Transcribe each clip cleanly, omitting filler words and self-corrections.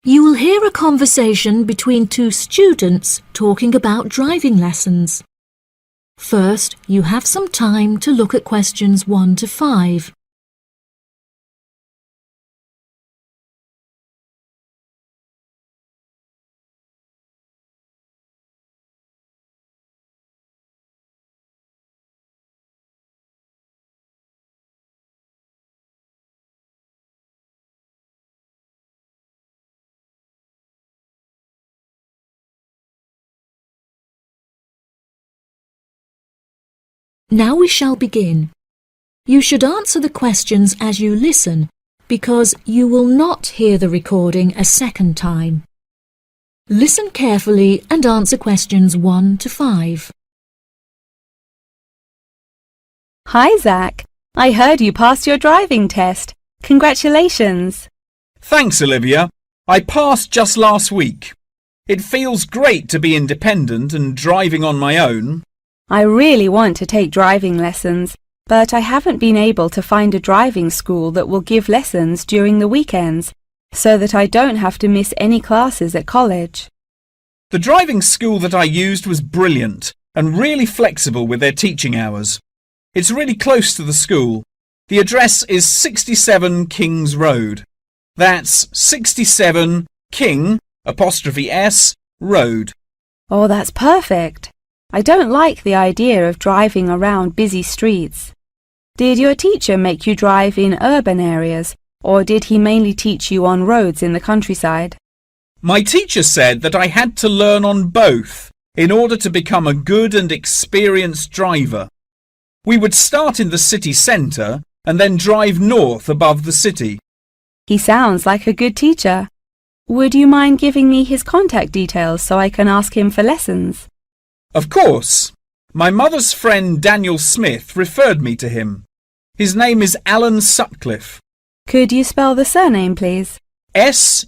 You will hear a conversation between two students talking about driving lessons. First, you have some time to look at questions 1 to 5. Now we shall begin. You should answer the questions as you listen, because you will not hear the recording a second time. Listen carefully and answer questions 1 to 5. Hi, Zach. I heard you passed your driving test. Congratulations. Thanks, Olivia. I passed just last week. It feels great to be independent and driving on my own. I really want to take driving lessons, but I haven't been able to find a driving school that will give lessons during the weekends, so that I don't have to miss any classes at college. The driving school that I used was brilliant and really flexible with their teaching hours. It's really close to the school. The address is 67 Kings Road. That's 67 King '(S) Road. Oh, that's perfect. I don't like the idea of driving around busy streets. Did your teacher make you drive in urban areas, or did he mainly teach you on roads in the countryside? My teacher said that I had to learn on both in order to become a good and experienced driver. We would start in the city centre and then drive north above the city. He sounds like a good teacher. Would you mind giving me his contact details so I can ask him for lessons? Of course. My mother's friend Daniel Smith referred me to him. His name is Alan Sutcliffe. Could you spell the surname, please? Sutcliffe.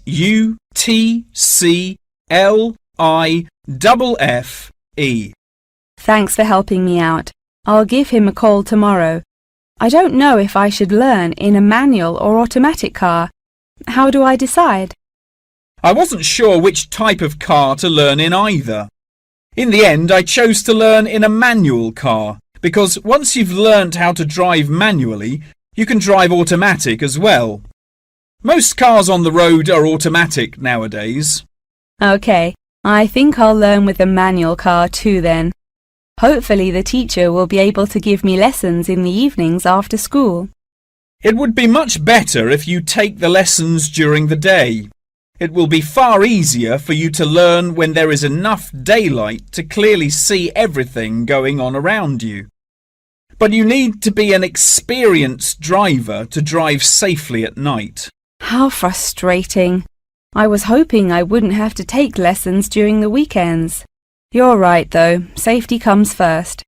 Thanks for helping me out. I'll give him a call tomorrow. I don't know if I should learn in a manual or automatic car. How do I decide? I wasn't sure which type of car to learn in either. In the end, I chose to learn in a manual car, because once you've learnt how to drive manually, you can drive automatic as well. Most cars on the road are automatic nowadays. OK, I think I'll learn with a manual car too then. Hopefully the teacher will be able to give me lessons in the evenings after school. It would be much better if you take the lessons during the day. It will be far easier for you to learn when there is enough daylight to clearly see everything going on around you. But you need to be an experienced driver to drive safely at night. How frustrating. I was hoping I wouldn't have to take lessons during the weekends. You're right though, safety comes first.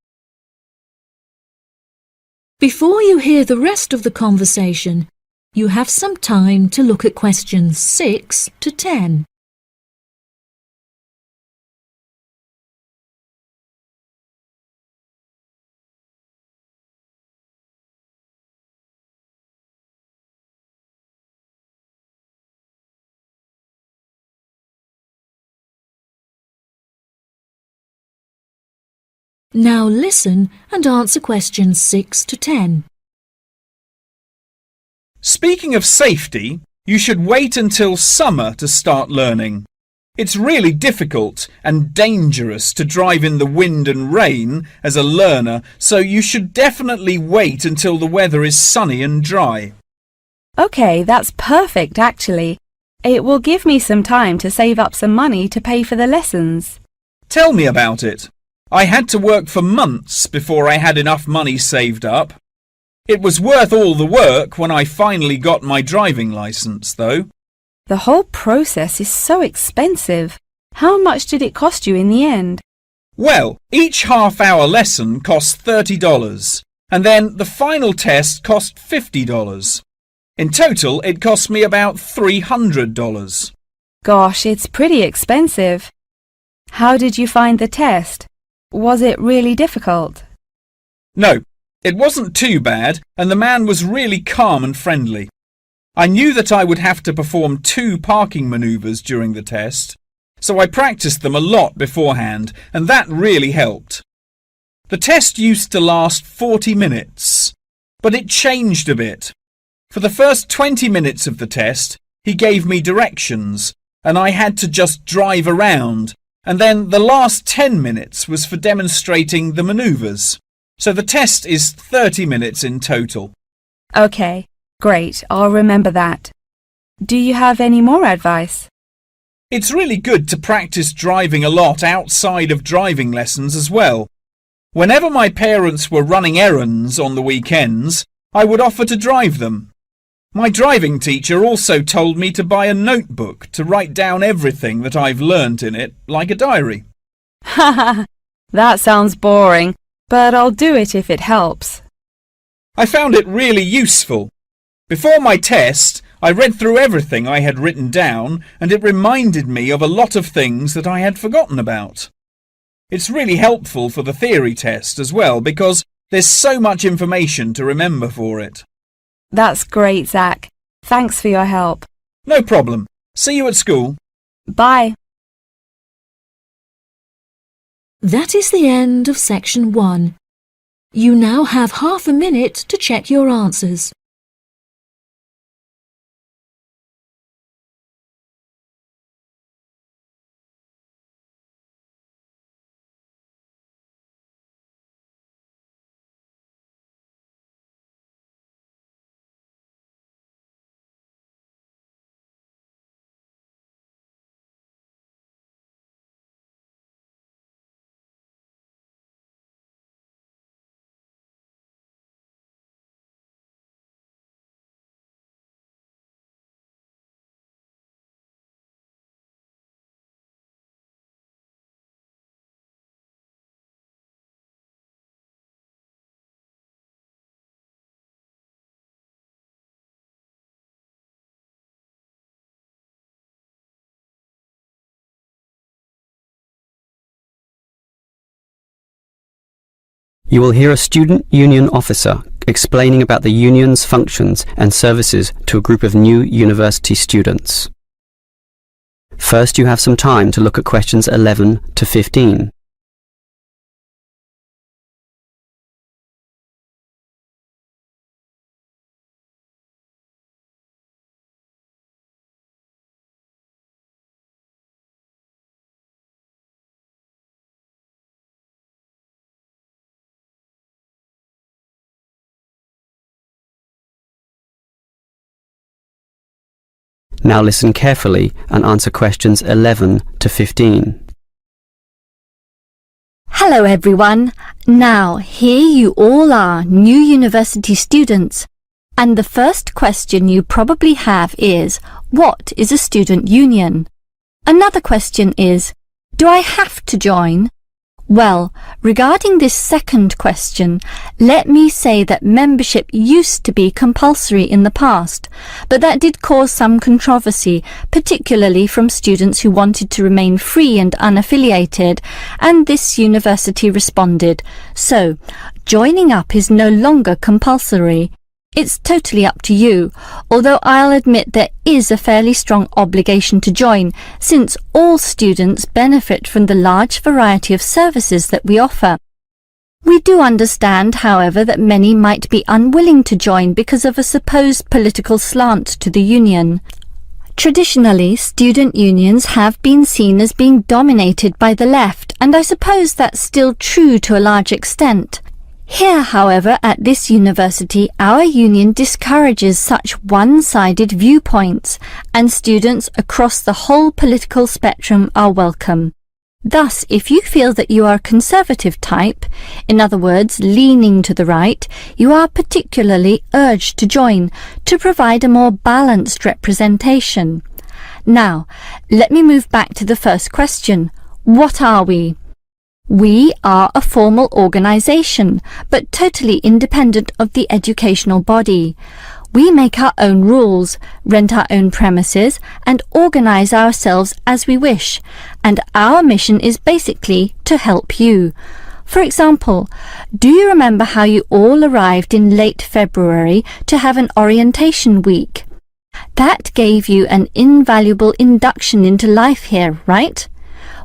Before you hear the rest of the conversation, you have some time to look at questions 6 to 10. Now listen and answer questions 6 to 10. Speaking of safety, you should wait until summer to start learning. It's really difficult and dangerous to drive in the wind and rain as a learner, so you should definitely wait until the weather is sunny and dry. OK, that's perfect actually. It will give me some time to save up some money to pay for the lessons. Tell me about it. I had to work for months before I had enough money saved up. It was worth all the work when I finally got my driving licence, though. The whole process is so expensive. How much did it cost you in the end? Well, each half-hour lesson cost $30, and then the final test cost $50. In total, it cost me about $300. Gosh, it's pretty expensive. How did you find the test? Was it really difficult? No, it wasn't too bad, and the man was really calm and friendly. I knew that I would have to perform 2 parking manoeuvres during the test, so I practiced them a lot beforehand, and that really helped. The test used to last 40 minutes, but it changed a bit. For the first 20 minutes of the test, he gave me directions, and I had to just drive around, and then the last 10 minutes was for demonstrating the manoeuvres. So the test is 30 minutes in total. Okay, great. I'll remember that. Do you have any more advice? It's really good to practice driving a lot outside of driving lessons as well. Whenever my parents were running errands on the weekends, I would offer to drive them. My driving teacher also told me to buy a notebook to write down everything that I've learnt in it, like a diary. Haha, that sounds boring, but I'll do it if it helps. I found it really useful. Before my test, I read through everything I had written down, and it reminded me of a lot of things that I had forgotten about. It's really helpful for the theory test as well, because there's so much information to remember for it. That's great, Zach. Thanks for your help. No problem. See you at school. Bye. That is the end of section 1. You now have half a minute to check your answers. You will hear a student union officer explaining about the union's functions and services to a group of new university students. First, you have some time to look at questions 11 to 15. Now listen carefully and answer questions 11 to 15. Hello everyone. Now here you all are, new university students. And the first question you probably have is, what is a student union? Another question is, do I have to join? Well, regarding this second question, let me say that membership used to be compulsory in the past, but that did cause some controversy, particularly from students who wanted to remain free and unaffiliated, and this university responded. So, joining up is no longer compulsory. It's totally up to you, although I'll admit there is a fairly strong obligation to join, since all students benefit from the large variety of services that we offer. We do understand, however, that many might be unwilling to join because of a supposed political slant to the union. Traditionally, student unions have been seen as being dominated by the left, and I suppose that's still true to a large extent. Here, however, at this university, our union discourages such one-sided viewpoints, and students across the whole political spectrum are welcome. Thus, if you feel that you are a conservative type, in other words, leaning to the right, you are particularly urged to join, to provide a more balanced representation. Now, let me move back to the first question. What are we? We are a formal organisation, but totally independent of the educational body. We make our own rules, rent our own premises, and organise ourselves as we wish, and our mission is basically to help you. For example, do you remember how you all arrived in late February to have an orientation week? That gave you an invaluable induction into life here, right?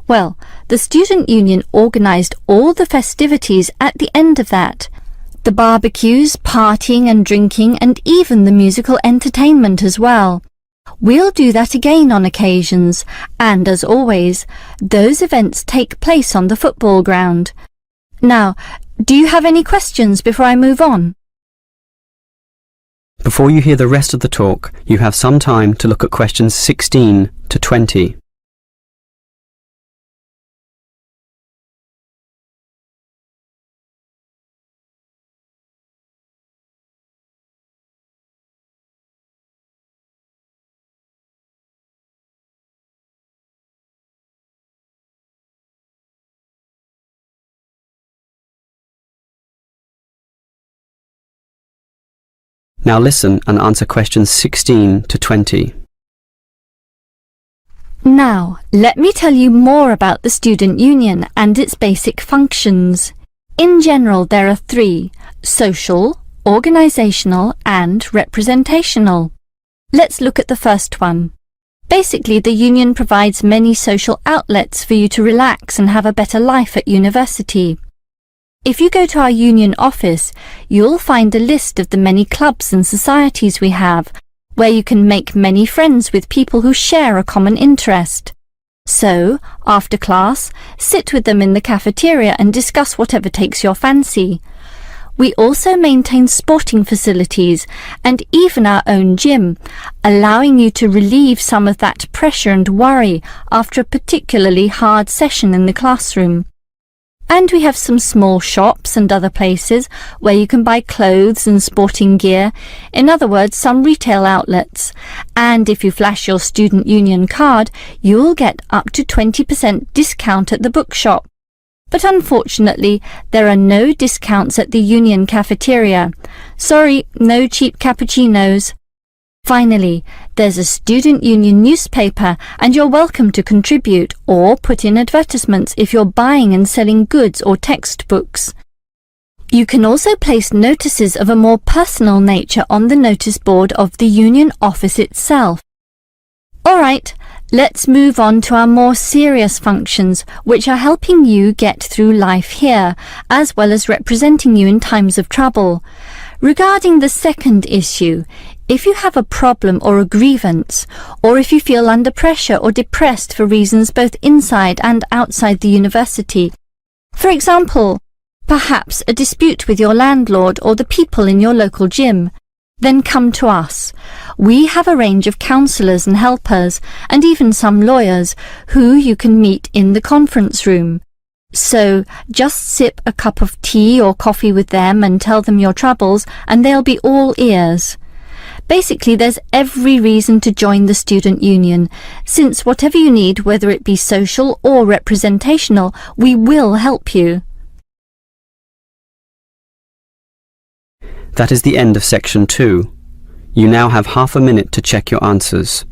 Well, the student union organised all the festivities at the end of that. The barbecues, partying and drinking, and even the musical entertainment as well. We'll do that again on occasions, and as always, those events take place on the football ground. Now, do you have any questions before I move on? Before you hear the rest of the talk, you have some time to look at questions 16 to 20. Now listen and answer questions 16 to 20. Now, let me tell you more about the student union and its basic functions. In general, there are three: social, organisational and representational. Let's look at the first one. Basically, the union provides many social outlets for you to relax and have a better life at university. If you go to our union office, you'll find a list of the many clubs and societies we have, where you can make many friends with people who share a common interest. So, after class, sit with them in the cafeteria and discuss whatever takes your fancy. We also maintain sporting facilities and even our own gym, allowing you to relieve some of that pressure and worry after a particularly hard session in the classroom. And we have some small shops and other places where you can buy clothes and sporting gear, in other words, some retail outlets. And if you flash your student union card, you'll get up to 20% discount at the bookshop. But unfortunately, there are no discounts at the union cafeteria. Sorry, no cheap cappuccinos. Finally, there's a student union newspaper and you're welcome to contribute or put in advertisements if you're buying and selling goods or textbooks. You can also place notices of a more personal nature on the notice board of the union office itself. Alright, let's move on to our more serious functions, which are helping you get through life here, as well as representing you in times of trouble. Regarding the second issue, if you have a problem or a grievance, or if you feel under pressure or depressed for reasons both inside and outside the university, for example, perhaps a dispute with your landlord or the people in your local gym, then come to us. We have a range of counsellors and helpers, and even some lawyers, who you can meet in the conference room. So, just sip a cup of tea or coffee with them and tell them your troubles, and they'll be all ears. Basically, there's every reason to join the student union, since whatever you need, whether it be social or representational, we will help you. That is the end of section 2. You now have half a minute to check your answers.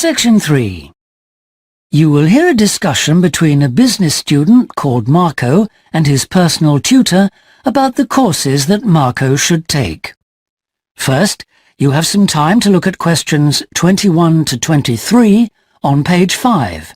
Section 3. You will hear a discussion between a business student called Marco and his personal tutor about the courses that Marco should take. First, you have some time to look at questions 21 to 23 on page 5.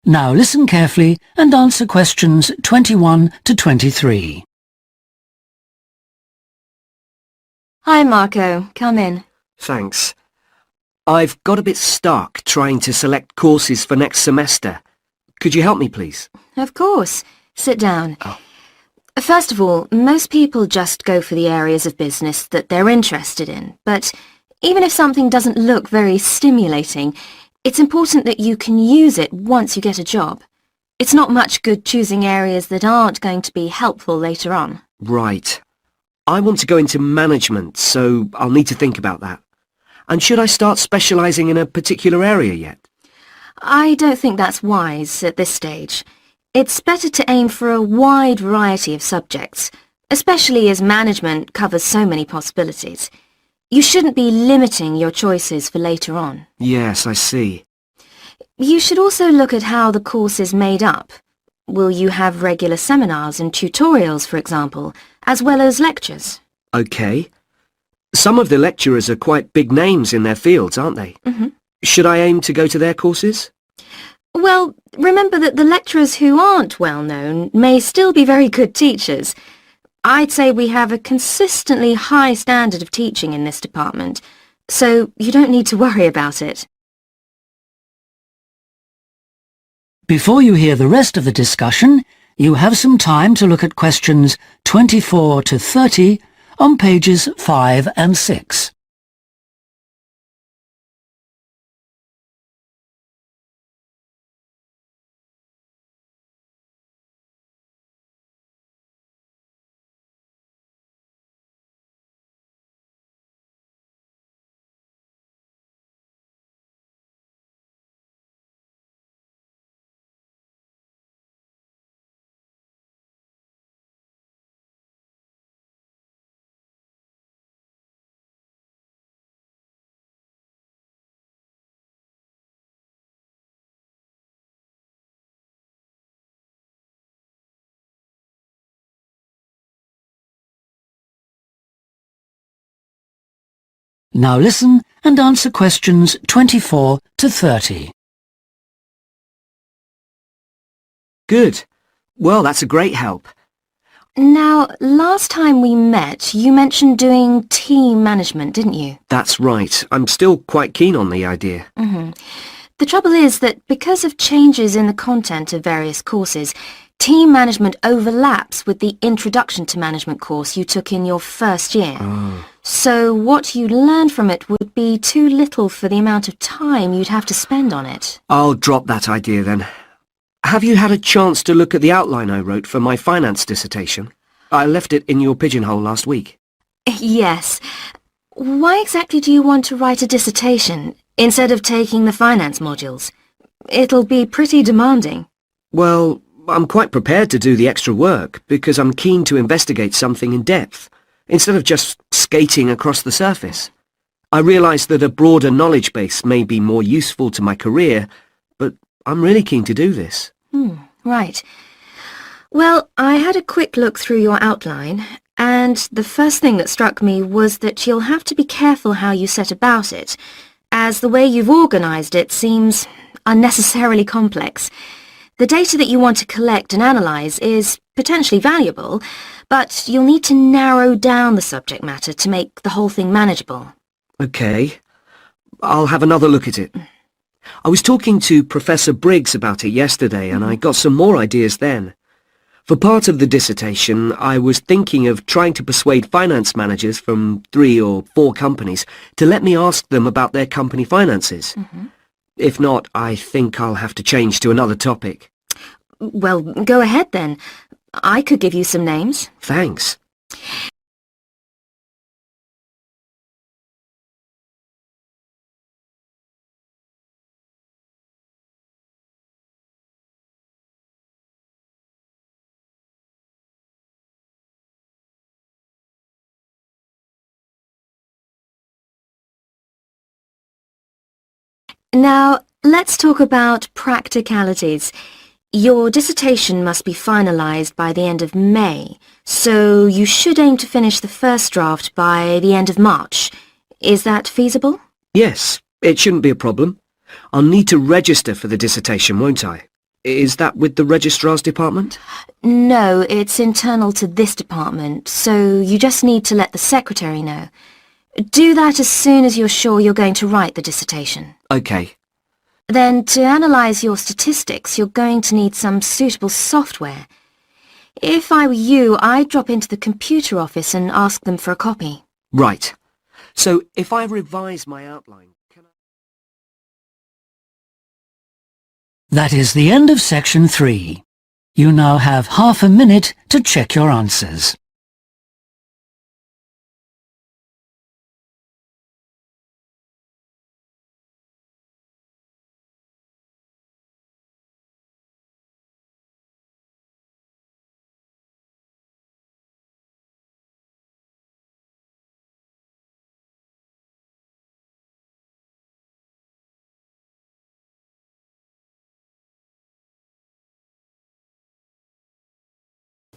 Now listen carefully and answer questions 21 to 23. Hi, Marco. Come in. Thanks. I've got a bit stuck trying to select courses for next semester. Could you help me, please? Of course. Sit down. Oh. First of all, most people just go for the areas of business that they're interested in, but Even if something doesn't look very stimulating, it's important that you can use it once you get a job. It's not much good choosing areas that aren't going to be helpful later on. Right. I want to go into management, so I'll need to think about that. And should I start specialising in a particular area yet? I don't think that's wise at this stage. It's better to aim for a wide variety of subjects, especially as management covers so many possibilities. You shouldn't be limiting your choices for later on. Yes, I see. You should also look at how the course is made up. Will you have regular seminars and tutorials, for example, as well as lectures? OK. Some of the lecturers are quite big names in their fields, aren't they? Mm-hmm. Should I aim to go to their courses? Well, remember that the lecturers who aren't well known may still be very good teachers. I'd say we have a consistently high standard of teaching in this department, so you don't need to worry about it. Before you hear the rest of the discussion, you have some time to look at questions 24 to 30 on pages 5 and 6. Now listen and answer questions 24 to 30. Good. Well, that's a great help. Now, last time we met, you mentioned doing team management, didn't you? That's right. I'm still quite keen on the idea. Mm-hmm. The trouble is that because of changes in the content of various courses, team management overlaps with the Introduction to Management course you took in your first year. Oh. So what you learned from it would be too little for the amount of time you'd have to spend on it. I'll drop that idea then. Have you had a chance to look at the outline I wrote for my finance dissertation? I left it in your pigeonhole last week. Yes. Why exactly do you want to write a dissertation instead of taking the finance modules? It'll be pretty demanding. Well, I'm quite prepared to do the extra work because I'm keen to investigate something in depth, instead of just skating across the surface. I realise that a broader knowledge base may be more useful to my career, but I'm really keen to do this. Right. Well, I had a quick look through your outline, and the first thing that struck me was that you'll have to be careful how you set about it, as the way you've organised it seems unnecessarily complex. The data that you want to collect and analyse is potentially valuable, but you'll need to narrow down the subject matter to make the whole thing manageable. OK. I'll have another look at it. I was talking to Professor Briggs about it yesterday and I got some more ideas then. For part of the dissertation, I was thinking of trying to persuade finance managers from 3 or 4 companies to let me ask them about their company finances. If not, I think I'll have to change to another topic. Well, go ahead then. I could give you some names. Thanks. Now, let's talk about practicalities. Your dissertation must be finalised by the end of May, so you should aim to finish the first draft by the end of March. Is that feasible? Yes, it shouldn't be a problem. I'll need to register for the dissertation, won't I? Is that with the Registrar's Department? No, it's internal to this department, so you just need to let the secretary know. Do that as soon as you're sure you're going to write the dissertation. OK. Then, to analyse your statistics, you're going to need some suitable software. If I were you, I'd drop into the computer office and ask them for a copy. Right. So if I revise my outline, can I... That is the end of section 3. You now have half a minute to check your answers.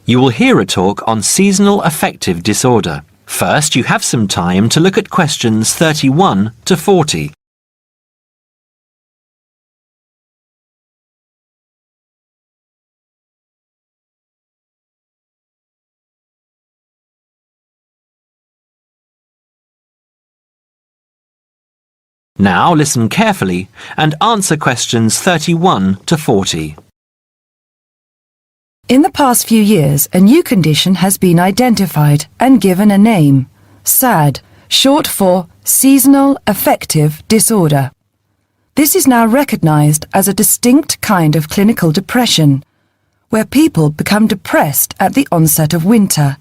You will hear a talk on seasonal affective disorder. First, you have some time to look at questions 31 to 40. Now listen carefully and answer questions 31 to 40. In the past few years, a new condition has been identified and given a name, SAD, short for Seasonal Affective Disorder. This is now recognized as a distinct kind of clinical depression, where people become depressed at the onset of winter,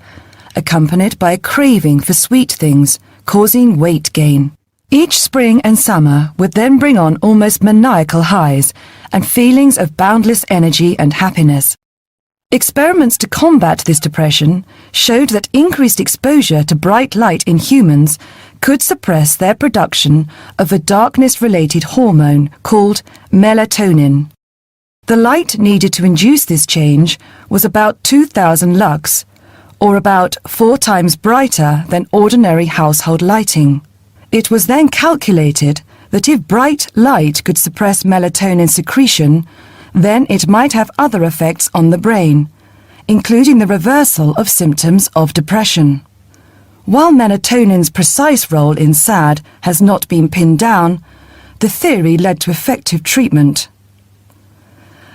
accompanied by a craving for sweet things, causing weight gain. Each spring and summer would then bring on almost maniacal highs and feelings of boundless energy and happiness. Experiments to combat this depression showed that increased exposure to bright light in humans could suppress their production of a darkness-related hormone called melatonin. The light needed to induce this change was about 2,000 lux, or about 4 times brighter than ordinary household lighting. It was then calculated that if bright light could suppress melatonin secretion, then it might have other effects on the brain, including the reversal of symptoms of depression. While melatonin's precise role in SAD has not been pinned down, the theory led to effective treatment.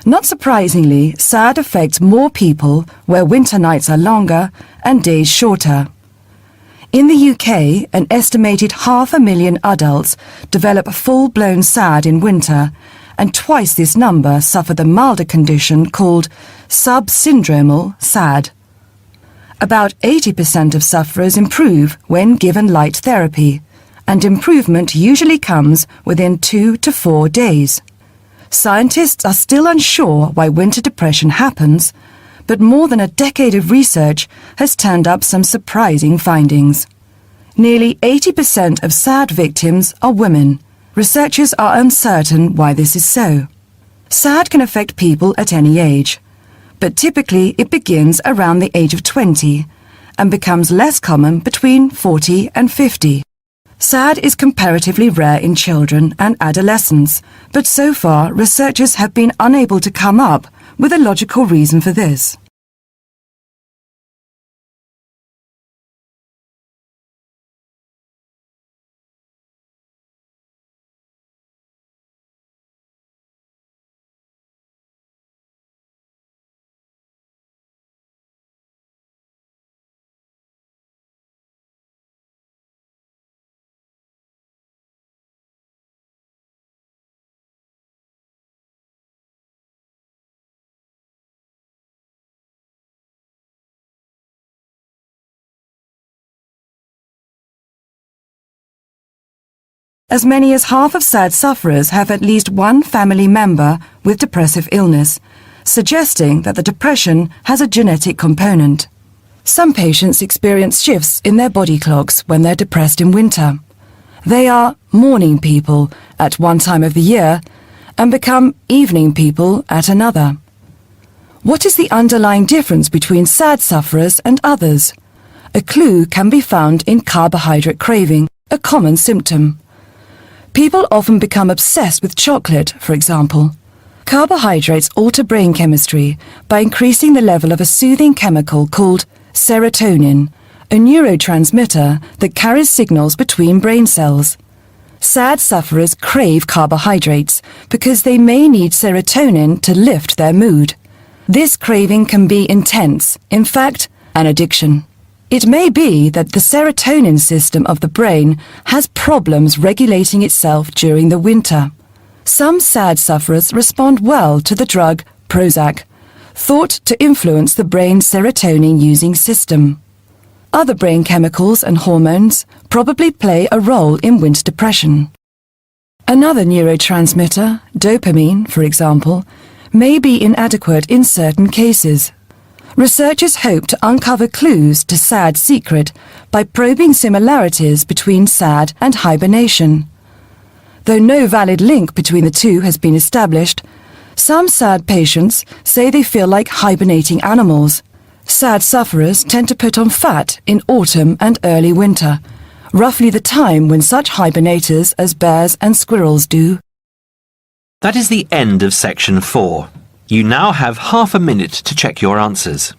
Not surprisingly, SAD affects more people where winter nights are longer and days shorter. In the UK, an estimated 500,000 adults develop full-blown SAD in winter, and twice this number suffer the milder condition called subsyndromal SAD. About 80% of sufferers improve when given light therapy, and improvement usually comes within 2 to 4 days. Scientists are still unsure why winter depression happens, but more than a decade of research has turned up some surprising findings. Nearly 80% of SAD victims are women. Researchers are uncertain why this is so. SAD can affect people at any age, but typically it begins around the age of 20 and becomes less common between 40 and 50. SAD is comparatively rare in children and adolescents, but so far researchers have been unable to come up with a logical reason for this. As many as half of SAD sufferers have at least one family member with depressive illness, suggesting that the depression has a genetic component. Some patients experience shifts in their body clocks when they're depressed in winter. They are morning people at one time of the year and become evening people at another. What is the underlying difference between SAD sufferers and others? A clue can be found in carbohydrate craving, a common symptom. People often become obsessed with chocolate, for example. Carbohydrates alter brain chemistry by increasing the level of a soothing chemical called serotonin, a neurotransmitter that carries signals between brain cells. SAD sufferers crave carbohydrates because they may need serotonin to lift their mood. This craving can be intense, in fact, an addiction. It may be that the serotonin system of the brain has problems regulating itself during the winter. Some SAD sufferers respond well to the drug Prozac, thought to influence the brain's serotonin-using system. Other brain chemicals and hormones probably play a role in winter depression. Another neurotransmitter, dopamine, for example, may be inadequate in certain cases. Researchers hope to uncover clues to SAD's secret by probing similarities between SAD and hibernation. Though no valid link between the two has been established, some SAD patients say they feel like hibernating animals. SAD sufferers tend to put on fat in autumn and early winter, roughly the time when such hibernators as bears and squirrels do. That is the end of section 4. You now have half a minute to check your answers.